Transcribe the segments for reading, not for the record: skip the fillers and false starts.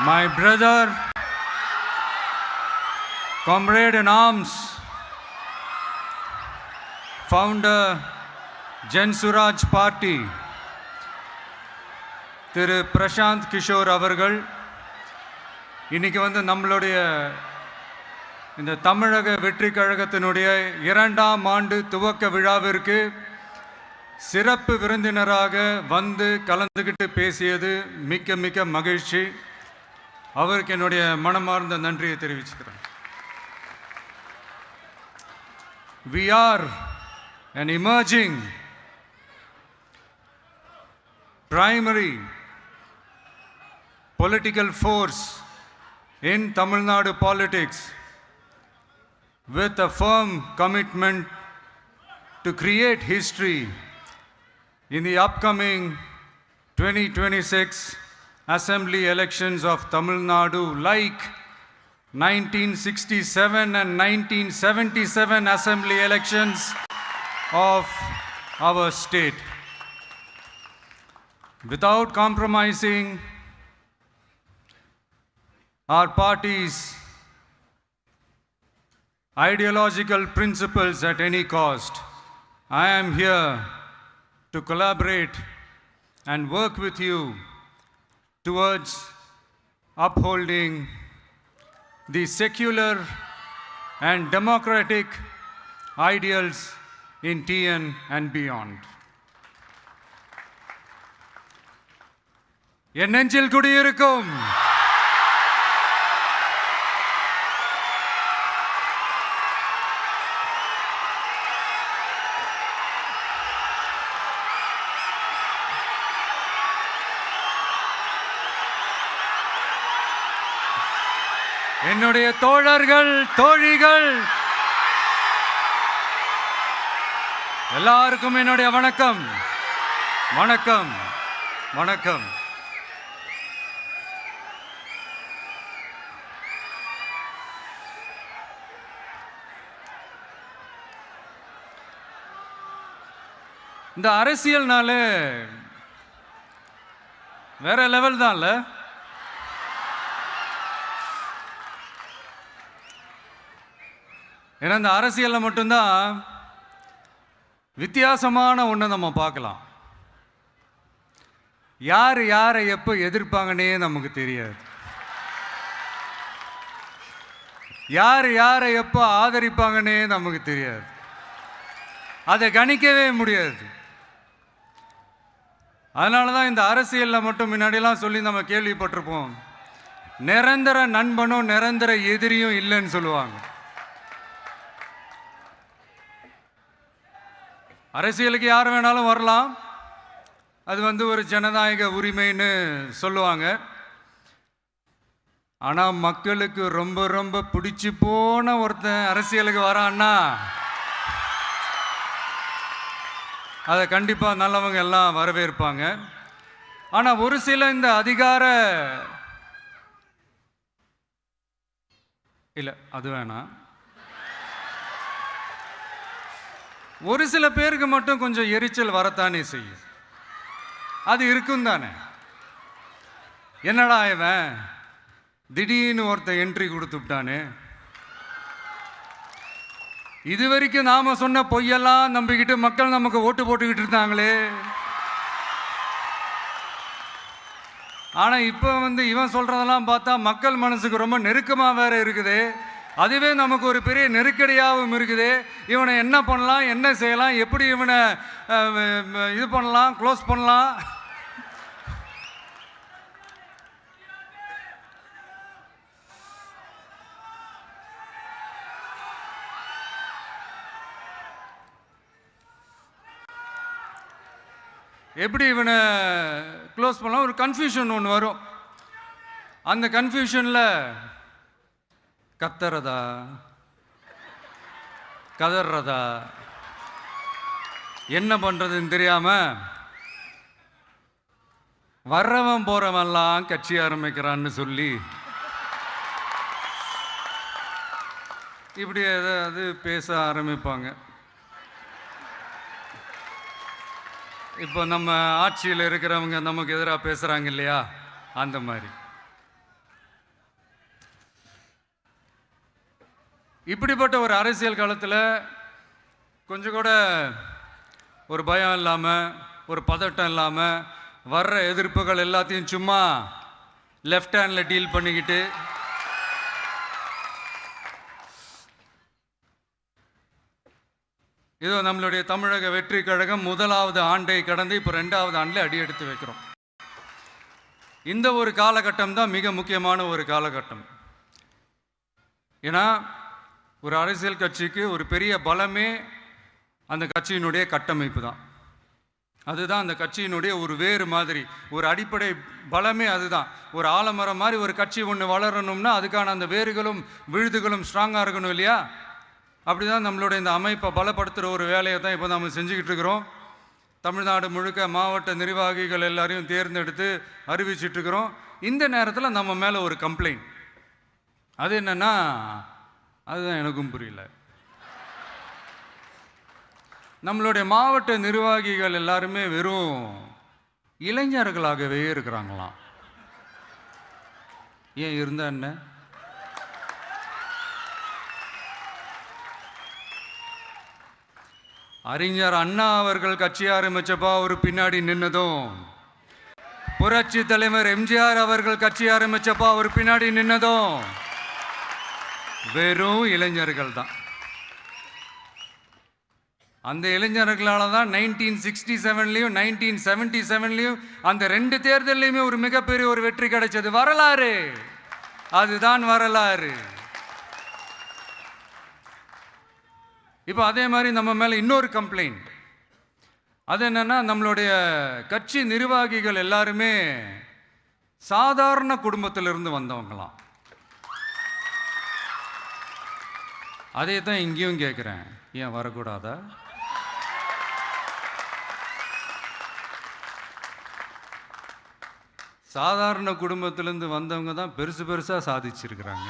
my brother, comrade in arms, founder, Jan Suraj Party, திரு பிரசாந்த் கிஷோர் அவர்கள் இன்னைக்கு நம்மளுடைய இந்த தமிழக வெற்றி கழகத்தினுடைய 2ஆம் ஆண்டு துவக்க விழாவிற்கு சிறப்பு விருந்தினராக கலந்துக்கிட்டு பேசியது மிக்க மிக்க மகிழ்ச்சி. அவருக்கு என்னுடைய மனமார்ந்த நன்றியை தெரிவிச்சுக்கிறேன். We are an emerging primary political force in Tamil Nadu politics with a firm commitment to create history in the upcoming 2026 assembly elections of Tamil Nadu, like 1967 and 1977 assembly elections of our state. Without compromising our party's ideological principles at any cost, I am here to collaborate and work with you towards upholding the secular and democratic ideals in TN and beyond. என் நெஞ்சில் குடியிருக்கும் என்னுடைய தோழர்கள், தோழிகள் எல்லாருக்கும் என்னுடைய வணக்கம். வணக்கம் வணக்கம். இந்த அரசியல்னாலே வேற லெவல் தான்ல. ஏன்னா இந்த அரசியலில் மட்டும்தான் வித்தியாசமான ஒன்று நம்ம பார்க்கலாம். யார் யாரை எப்போ எதிர்ப்பாங்கன்னே நமக்கு தெரியாது. யார் யாரை எப்போ ஆதரிப்பாங்கன்னே நமக்கு தெரியாது. அதை கணிக்கவே முடியாது. அதனால தான் இந்த அரசியலில் மட்டும் முன்னாடியெல்லாம் சொல்லி நம்ம கேள்விப்பட்டிருப்போம், நிரந்தர நண்பனும் நிரந்தர எதிரியும் இல்லைன்னு சொல்லுவாங்க. அரசியலுக்கு யார் வேணாலும் வரலாம், அது ஒரு ஜனநாயக உரிமைன்னு சொல்லுவாங்க. ஆனால் மக்களுக்கு ரொம்ப ரொம்ப பிடிச்சி போன ஒருத்தன் அரசியலுக்கு வரான்னா அதை கண்டிப்பாக நல்லவங்க எல்லாம் வரவேற்பாங்க. ஆனால் ஒரு சில இந்த அதிகார இல்லை அது வேணாம், ஒரு சில பேருக்கு மட்டும் கொஞ்சம் எரிச்சல் வரத்தானே செய்யும். அது இருக்கும் தானே. என்னடா இவன் திடீர்னு ஒருத்தன் என்ட்ரி கொடுத்துட்டானே, இது வரைக்கும் நாம சொன்ன பொய்யெல்லாம் நம்பிக்கிட்டு மக்கள் நமக்கு ஓட்டு போட்டுக்கிட்டு இருந்தாங்களே, ஆனால் இப்போ இவன் சொல்றதெல்லாம் பார்த்தா மக்கள் மனசுக்கு ரொம்ப நெருக்கமாக வேற இருக்குது. அதுவே நமக்கு ஒரு பெரிய நெருக்கடியாகவும் இருக்குது. இவனை என்ன பண்ணலாம், என்ன செய்யலாம், எப்படி இவனை இது பண்ணலாம், க்ளோஸ் பண்ணலாம். எப்படி இவனை க்ளோஸ் பண்ணலாம், ஒரு கன்ஃபியூஷன் ஒன்று வரும். அந்த கன்ஃபியூஷனில் கத்துறதா கதறதா என்ன பண்ணுறதுன்னு தெரியாமல் வர்றவன் போகிறவன்லாம் கட்சி ஆரம்பிக்கிறான்னு சொல்லி இப்படி ஏதாவது பேச ஆரம்பிப்பாங்க. இப்போ நம்ம ஆட்சியில் இருக்கிறவங்க நமக்கு எதிராக பேசுகிறாங்க இல்லையா, அந்த மாதிரி. இப்படிப்பட்ட ஒரு அரசியல் காலத்தில் கொஞ்சம் கூட ஒரு பயம் இல்லாமல், ஒரு பதட்டம் இல்லாமல், வர்ற எதிர்ப்புகள் எல்லாத்தையும் சும்மா லெஃப்ட் ஹேண்டில் டீல் பண்ணிக்கிட்டு இதோ நம்மளுடைய தமிழக வெற்றி கழகம் முதலாவது ஆண்டை கடந்து இப்போ 2வது ஆண்டில் அடி எடுத்து வைக்கிறோம். இந்த ஒரு காலகட்டம் தான் மிக முக்கியமான ஒரு காலகட்டம். ஏன்னா ஒரு அரசியல் கட்சிக்கு ஒரு பெரிய பலமே அந்த கட்சியினுடைய கட்டமைப்பு தான். அதுதான் அந்த கட்சியினுடைய ஒரு வேறு மாதிரி, ஒரு அடிப்படை பலமே அதுதான். ஒரு ஆலமரம் மாதிரி ஒரு கட்சி ஒன்று வளரணும்னா அதுக்கான அந்த வேர்களும் விழுதுகளும் ஸ்ட்ராங்காக இருக்கணும் இல்லையா? அப்படி தான் நம்மளுடைய இந்த அமைப்பை பலப்படுத்துகிற ஒரு வேலையை தான் இப்போ நம்ம செஞ்சுக்கிட்டு இருக்கிறோம். தமிழ்நாடு முழுக்க மாவட்ட நிர்வாகிகள் எல்லாரையும் தேர்ந்தெடுத்து அறிவிச்சிட்ருக்கிறோம். இந்த நேரத்தில் நம்ம மேலே ஒரு கம்ப்ளைண்ட், அது என்னென்னா, அதுதான் எனக்கும் புரியல. நம்மளுடைய மாவட்ட நிர்வாகிகள் எல்லாருமே வெறும் இளைஞர்களாகவே இருக்கிறாங்களாம். ஏன் இருந்தா என்ன? அறிஞர் அண்ணா அவர்கள் கட்சி ஆரம்பிச்சப்பா அவர் பின்னாடி நின்னதும், புரட்சி தலைவர் எம்ஜிஆர் அவர்கள் கட்சி ஆரம்பிச்சப்பா அவர் பின்னாடி நின்னதும் வெறும் இளைஞர்கள் தான். அந்த இளைஞர்களால தான் 1967லையும் 1977லையும் அந்த 2 தேர்தலையுமே ஒரு மிகப்பெரிய ஒரு வெற்றி கிடைச்சது. வரலாறு, அதுதான் வரலாறு. இப்போ அதே மாதிரி நம்ம மேலே இன்னொரு கம்ப்ளைண்ட், அது என்னன்னா, நம்மளுடைய கட்சி நிர்வாகிகள் எல்லாருமே சாதாரண குடும்பத்திலிருந்து வந்தவங்களாம். அதே தான் இங்கேயும் கேட்குறேன், ஏன் வரக்கூடாதா? சாதாரண குடும்பத்திலேருந்து வந்தவங்க தான் பெருசு பெருசாக சாதிச்சிருக்கிறாங்க.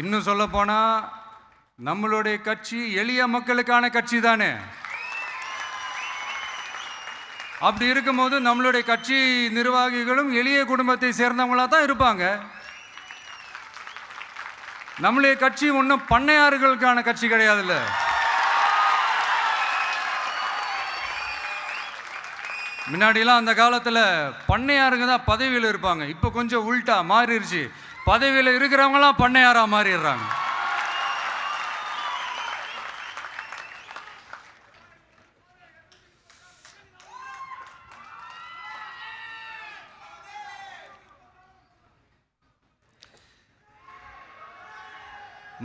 இன்னும் சொல்ல போனால் நம்மளுடைய கட்சி எளிய மக்களுக்கான கட்சி தானே. அப்படி இருக்கும்போது நம்மளுடைய கட்சி நிர்வாகிகளும் எளிய குடும்பத்தை சேர்ந்தவங்களா தான் இருப்பாங்க. நம்மளுடைய கட்சி ஒன்றும் பண்ணையாறுகளுக்கான கட்சி கிடையாதுல்ல. முன்னாடிலாம் அந்த காலத்தில் பண்ணையாருங்க தான் பதவியில் இருப்பாங்க. இப்போ கொஞ்சம் உள்டா மாறிடுச்சு, பதவியில் இருக்கிறவங்களாம் பண்ணையாராக மாறிடுறாங்க.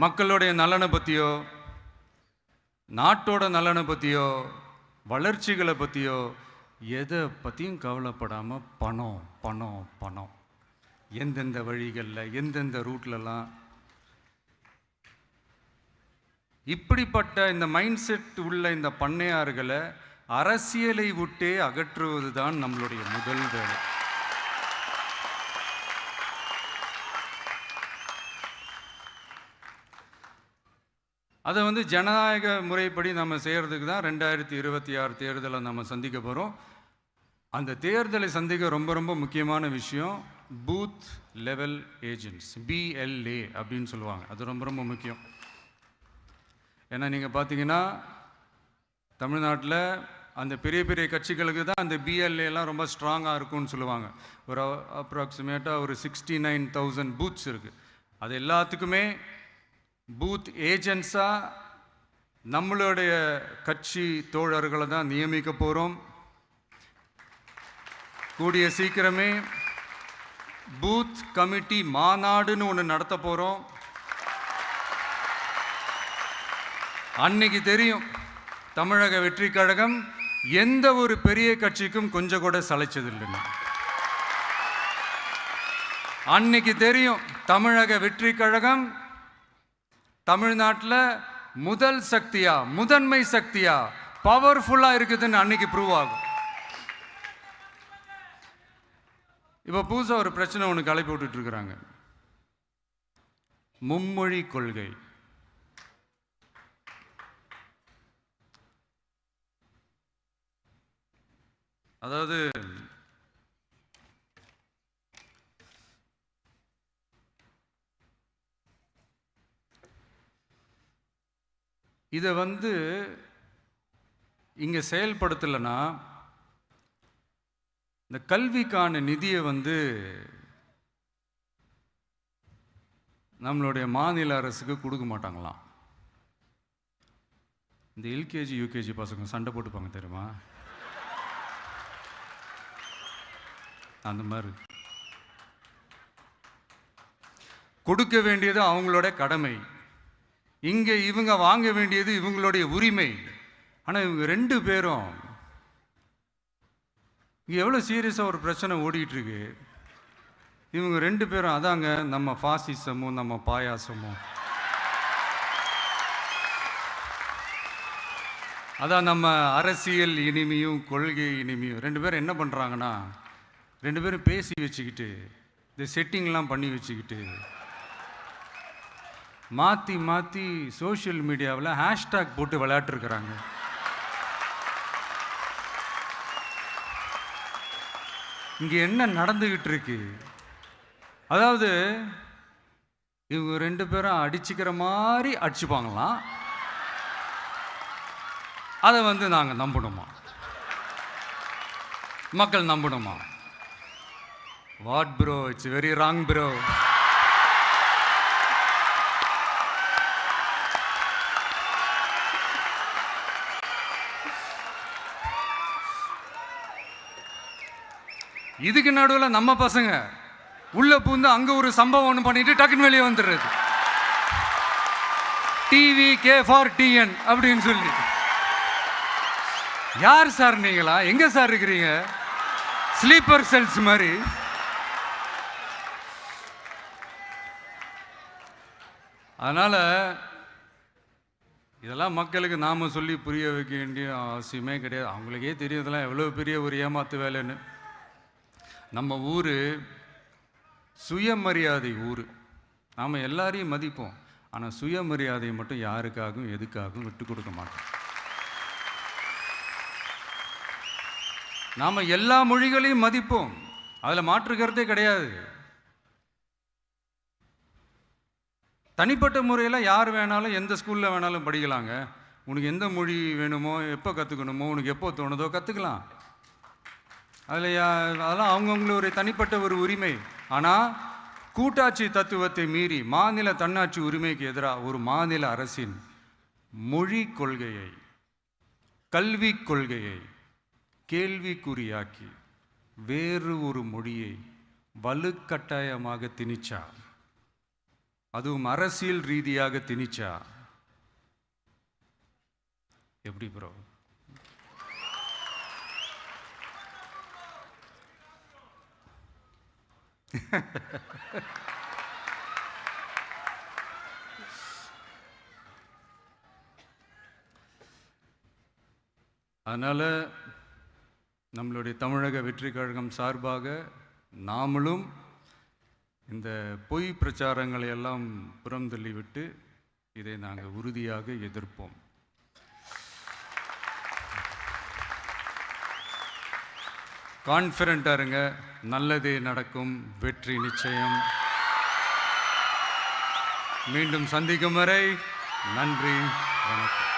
மக்களுடைய நலனை பற்றியோ, நாட்டோட நலனை பற்றியோ, வளர்ச்சிகளை பற்றியோ எதை பற்றியும் கவலைப்படாமல் பணம் பணம் பணம், எந்தெந்த வழிகளில் எந்தெந்த ரூட்லலாம், இப்படிப்பட்ட இந்த மைண்ட் செட் உள்ள இந்த பண்ணையார்களை அரசியலை விட்டே அகற்றுவது தான் நம்மளுடைய முதல் வேலை. அதை ஜனநாயக முறைப்படி நம்ம செய்கிறதுக்கு தான் 2026 தேர்தலை நம்ம சந்திக்க போகிறோம். அந்த தேர்தலை சந்திக்க ரொம்ப ரொம்ப முக்கியமான விஷயம் பூத் லெவல் ஏஜென்ட்ஸ், BLA அப்படின்னு சொல்லுவாங்க. அது ரொம்ப ரொம்ப முக்கியம். ஏன்னா நீங்கள் பார்த்தீங்கன்னா தமிழ்நாட்டில் அந்த பெரிய பெரிய கட்சிகளுக்கு தான் அந்த BLAலாம் ரொம்ப ஸ்ட்ராங்காக இருக்கும்னு சொல்லுவாங்க. ஒரு அப்ராக்சிமேட்டாக ஒரு 69,000 பூத்ஸ் இருக்குது. அது எல்லாத்துக்குமே பூத் ஏஜென்ட்ஸாக நம்மளுடைய கட்சி தோழர்களை தான் நியமிக்க போகிறோம். கூடிய சீக்கிரமே பூத் கமிட்டி மாநாடுன்னு ஒன்று நடத்த போகிறோம். அன்னைக்கு தெரியும் தமிழக வெற்றி கழகம் எந்த ஒரு பெரிய கட்சிக்கும் கொஞ்சம் கூட சளைச்சதில்லைன்னு. அன்னைக்கு தெரியும் தமிழக வெற்றி கழகம் தமிழ்நாட்டில் முதல் சக்தியா, முதன்மை சக்தியா, பவர்ஃபுல்லாக இருக்குதுன்னு அன்னைக்கு ப்ரூவ் ஆகும். இப்போ புதுசாக ஒரு பிரச்சனை ஒன்று கிளப்பி விட்டுட்டு இருக்கிறாங்க, மும்மொழி கொள்கை. அதாவது இதை இங்கே செயல்படுத்தலைன்னா இந்த கல்விக்கான நிதியை நம்மளுடைய மாநில அரசுக்கு கொடுக்க மாட்டாங்களாம். இந்த எல்கேஜி யூகேஜி பசங்க சண்டை போட்டுப்பாங்க தெரியுமா, அந்த மாதிரி. கொடுக்க வேண்டியது அவங்களோட கடமை, இங்கே இவங்க வாங்க வேண்டியது இவங்களுடைய உரிமை. ஆனால் இவங்க 2 பேரும் இங்கே எவ்வளோ சீரியஸாக ஒரு பிரச்சனை ஓடிட்டு இருக்கு. இவங்க 2 பேரும் அதாங்க நம்ம ஃபாசிசமும் நம்ம பாயாசமும், அதான் நம்ம அரசியல் இனிமையும் கொள்கை இனிமையும். 2 பேரும் என்ன பண்ணுறாங்கன்னா, 2 பேரும் பேசி வச்சுக்கிட்டு இந்த செட்டிங்லாம் பண்ணி வச்சுக்கிட்டு மாற்றி மாற்றி சோஷியல் மீடியாவில் ஹேஷ்டேக் போட்டு விளையாட்டுருக்குறாங்க. இங்கே என்ன நடந்துக்கிட்டு இருக்கு, அதாவது இவங்க 2 பேரும் அடிச்சுக்கிற மாதிரி அடிச்சுப்பாங்களாம். அதை நாங்கள் நம்பணுமா, மக்கள் நம்பணுமா? What bro, it's very wrong bro. இதுக்கு நடுவில் நம்ம பசங்க உள்ள பூந்து அங்கே ஒரு சம்பவம் ஒன்று பண்ணிட்டு டக்குன்னு வெளியே வந்துடுறது. டிவி கே ஃபார் டிஎன் அப்படின்னு சொல்லி. யார் சார் நீங்களா, எங்க சார் இருக்கிறீங்க? ஸ்லீப்பர் செல்ஸ் மாதிரி. அதனால இதெல்லாம் மக்களுக்கு நாம சொல்லி புரிய வைக்க வேண்டிய அவசியமே கிடையாது. அவங்களுக்கே தெரியுதெல்லாம் எவ்வளோ பெரிய ஒரு ஏமாத்து வேலைன்னு. நம்ம ஊர் சுயமரியாதை ஊர். நாம் எல்லாரையும் மதிப்போம், ஆனால் சுயமரியாதையை மட்டும் யாருக்காகவும் எதுக்காகவும் விட்டு கொடுக்க மாட்டோம். நாம் எல்லா மொழிகளையும் மதிப்போம், அதில் மாற்றுக்கிறதே கிடையாது. தனிப்பட்ட முறையில் யார் வேணாலும் எந்த ஸ்கூலில் வேணாலும் படிக்கலாங்க. உனக்கு எந்த மொழி வேணுமோ, எப்போ கற்றுக்கணுமோ, உனக்கு எப்போ தோணுதோ கற்றுக்கலாம். அதெல்லாம் அவங்கவுங்களுடைய தனிப்பட்ட ஒரு உரிமை. ஆனால் கூட்டாட்சி தத்துவத்தை மீறி மாநில தன்னாட்சி உரிமைக்கு எதிராக ஒரு மாநில அரசின் மொழி கொள்கையை, கல்வி கொள்கையை கேள்விக்குறியாக்கி வேறு ஒரு மொழியை வலுக்கட்டாயமாக திணிச்சா, அதுவும் அரசியல் ரீதியாக திணிச்சா எப்படி ப்ரோ? அதனால் நம்மளுடைய தமிழக வெற்றி கழகம் சார்பாக நாமளும் இந்த பொய் பிரச்சாரங்களை எல்லாம் புறம் தள்ளிவிட்டு இதை நாங்கள் உறுதியாக எதிர்ப்போம். கான்ஃபிடென்ட்டாக இருங்க, நல்லதே நடக்கும், வெற்றி நிச்சயம். மீண்டும் சந்திக்கும் வரை நன்றி, வணக்கம்.